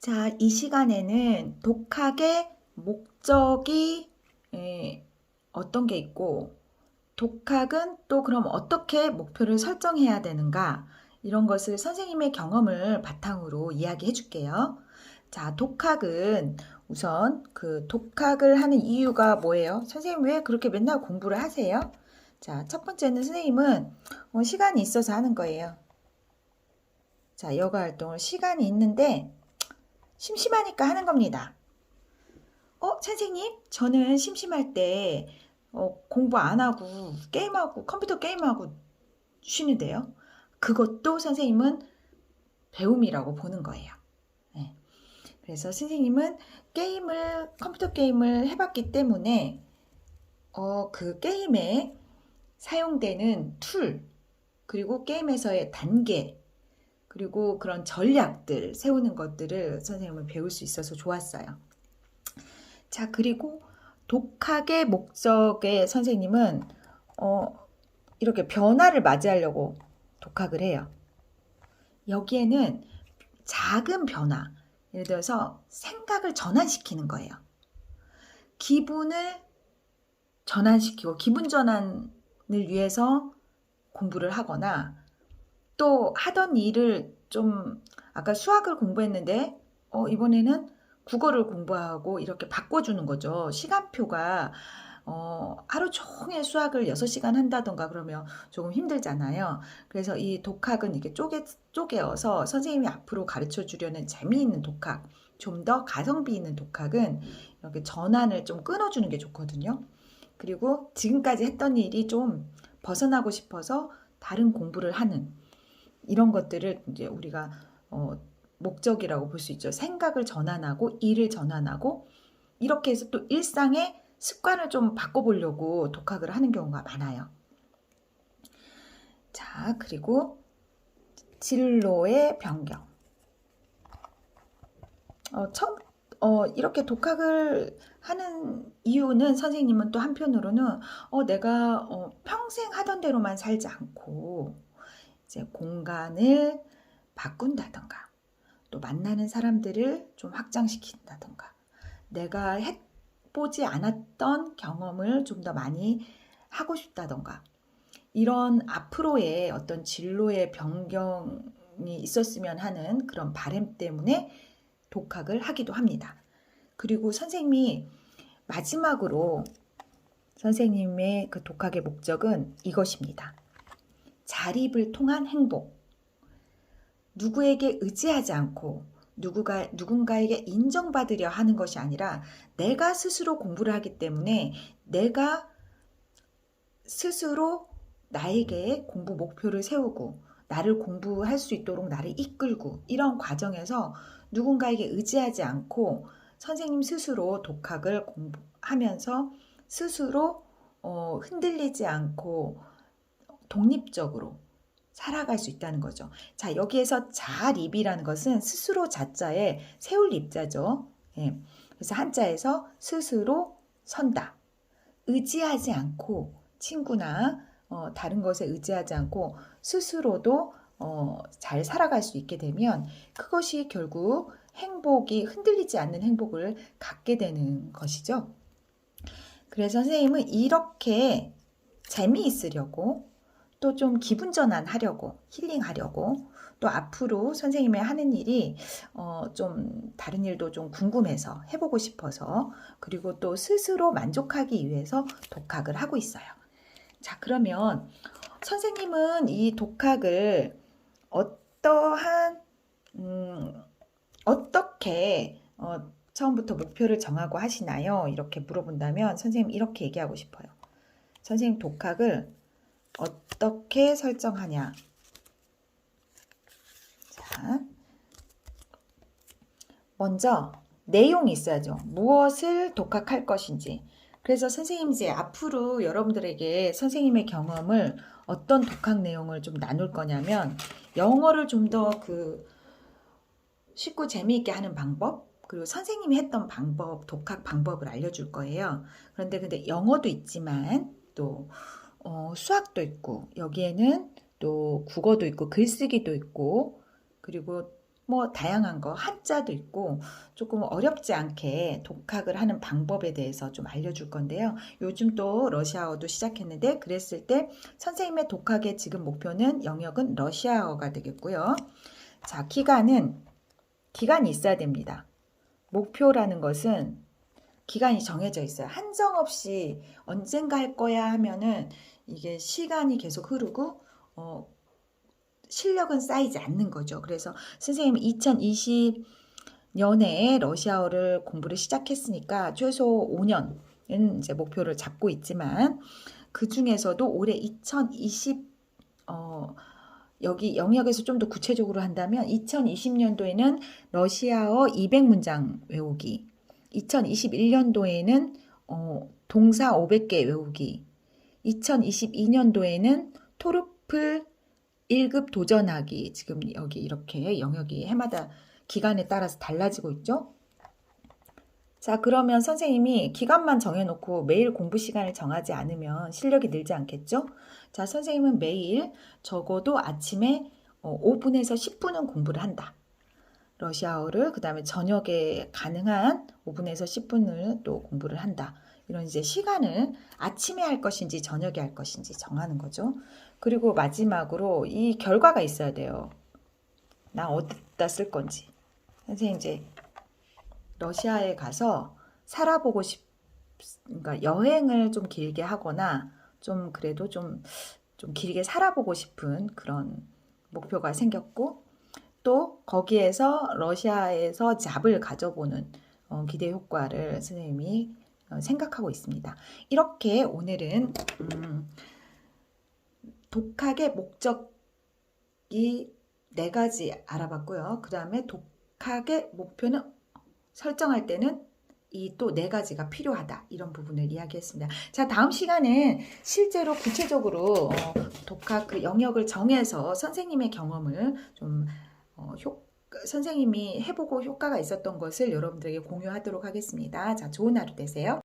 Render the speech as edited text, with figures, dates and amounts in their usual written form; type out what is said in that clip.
자, 이 시간에는 독학의 목적이 어떤 게 있고, 독학은 또 그럼 어떻게 목표를 설정해야 되는가, 이런 것을 선생님의 경험을 바탕으로 이야기해 줄게요. 자, 독학은 우선 그 독학을 하는 이유가 뭐예요? 선생님 왜 그렇게 맨날 공부를 하세요? 자, 첫 번째는 선생님은 시간이 있어서 하는 거예요. 자, 여가 활동을 시간이 있는데 심심하니까 하는 겁니다. 선생님, 저는 심심할 때 공부 안 하고 게임하고 컴퓨터 게임하고 쉬는데요. 그것도 선생님은 배움이라고 보는 거예요. 네. 그래서 선생님은 컴퓨터 게임을 해봤기 때문에 그 게임에 사용되는 툴, 그리고 게임에서의 단계, 그리고 그런 전략들 세우는 것들을 선생님은 배울 수 있어서 좋았어요. 자, 그리고 독학의 목적에 선생님은 이렇게 변화를 맞이하려고 독학을 해요. 여기에는 작은 변화, 예를 들어서 생각을 전환시키는 거예요. 기분을 전환시키고 기분 전환을 위해서 공부를 하거나, 또 하던 일을 좀, 아까 수학을 공부했는데 이번에는 국어를 공부하고 이렇게 바꿔주는 거죠. 시간표가 하루 종일 수학을 6시간 한다던가 그러면 조금 힘들잖아요. 그래서 이 독학은 이렇게 쪼개어서 선생님이 앞으로 가르쳐 주려는 재미있는 독학, 좀 더 가성비 있는 독학은 이렇게 전환을 좀 끊어주는 게 좋거든요. 그리고 지금까지 했던 일이 좀 벗어나고 싶어서 다른 공부를 하는, 이런 것들을 이제 우리가 목적이라고 볼 수 있죠. 생각을 전환하고 일을 전환하고, 이렇게 해서 또 일상의 습관을 좀 바꿔보려고 독학을 하는 경우가 많아요. 자, 그리고 진로의 변경. 이렇게 독학을 하는 이유는, 선생님은 또 한편으로는 내가 평생 하던 대로만 살지 않고 이제 공간을 바꾼다던가, 또 만나는 사람들을 좀 확장시킨다던가, 내가 해보지 않았던 경험을 좀 더 많이 하고 싶다던가, 이런 앞으로의 어떤 진로의 변경이 있었으면 하는 그런 바람 때문에 독학을 하기도 합니다. 그리고 선생님이 마지막으로, 선생님의 그 독학의 목적은 이것입니다. 자립을 통한 행복. 누구에게 의지하지 않고 누군가에게 인정받으려 하는 것이 아니라, 내가 스스로 공부를 하기 때문에 내가 스스로 나에게 공부 목표를 세우고 나를 공부할 수 있도록 나를 이끌고, 이런 과정에서 누군가에게 의지하지 않고 선생님 스스로 독학을 공부하면서 스스로 흔들리지 않고 독립적으로 살아갈 수 있다는 거죠. 자, 여기에서 자립이라는 것은 스스로 자자에 세울 입자죠. 예. 그래서 한자에서 스스로 선다. 의지하지 않고, 친구나 다른 것에 의지하지 않고 스스로도 잘 살아갈 수 있게 되면, 그것이 결국 행복이, 흔들리지 않는 행복을 갖게 되는 것이죠. 그래서 선생님은 이렇게 재미있으려고, 또 좀 기분 전환하려고, 힐링하려고, 또 앞으로 선생님의 하는 일이 좀 다른 일도 좀 궁금해서 해보고 싶어서, 그리고 또 스스로 만족하기 위해서 독학을 하고 있어요. 자, 그러면 선생님은 이 독학을 어떻게 처음부터 목표를 정하고 하시나요? 이렇게 물어본다면 선생님 이렇게 얘기하고 싶어요. 선생님 독학을 어떻게 설정하냐? 자, 먼저 내용이 있어야죠. 무엇을 독학할 것인지. 그래서 선생님 이제 앞으로 여러분들에게 선생님의 경험을, 어떤 독학 내용을 좀 나눌 거냐면, 영어를 좀 더 쉽고 재미있게 하는 방법, 그리고 선생님이 했던 방법, 독학 방법을 알려줄 거예요. 근데 영어도 있지만 또 수학도 있고, 여기에는 또 국어도 있고 글쓰기도 있고, 그리고 뭐 다양한 거 한자도 있고 조금 어렵지 않게 독학을 하는 방법에 대해서 좀 알려줄 건데요. 요즘 또 러시아어도 시작했는데 그랬을 때 선생님의 독학의 지금 목표는 영역은 러시아어가 되겠고요. 자, 기간이 있어야 됩니다. 목표라는 것은 기간이 정해져 있어요. 한정없이 언젠가 할 거야 하면은 이게 시간이 계속 흐르고 실력은 쌓이지 않는 거죠. 그래서 선생님이 2020년에 러시아어를 공부를 시작했으니까 최소 5년은 이제 목표를 잡고 있지만 그 중에서도 올해 2020 여기 영역에서 좀 더 구체적으로 한다면 2020년도에는 러시아어 200문장 외우기, 2021년도에는 동사 500개 외우기, 2022년도에는 토르플 1급 도전하기. 지금 여기 이렇게 영역이 해마다 기간에 따라서 달라지고 있죠. 자, 그러면 선생님이 기간만 정해놓고 매일 공부 시간을 정하지 않으면 실력이 늘지 않겠죠? 자, 선생님은 매일 적어도 아침에 5분에서 10분은 공부를 한다. 러시아어를, 그 다음에 저녁에 가능한 5분에서 10분을 또 공부를 한다. 이런 이제 시간을 아침에 할 것인지 저녁에 할 것인지 정하는 거죠. 그리고 마지막으로 이 결과가 있어야 돼요. 나 어디다 쓸 건지. 선생님 이제 러시아에 가서 살아보고 그러니까 여행을 좀 길게 하거나 좀 그래도 좀 길게 살아보고 싶은 그런 목표가 생겼고 또 거기에서 러시아에서 잡을 가져보는 기대 효과를 선생님이 생각하고 있습니다. 이렇게 오늘은 독학의 목적이 4가지 알아봤고요. 그 다음에 독학의 목표는 설정할 때는 이 또 4가지가 필요하다. 이런 부분을 이야기했습니다. 자, 다음 시간은 실제로 구체적으로 독학 그 영역을 정해서 선생님의 경험을 좀 선생님이 해보고 효과가 있었던 것을 여러분들에게 공유하도록 하겠습니다. 자, 좋은 하루 되세요.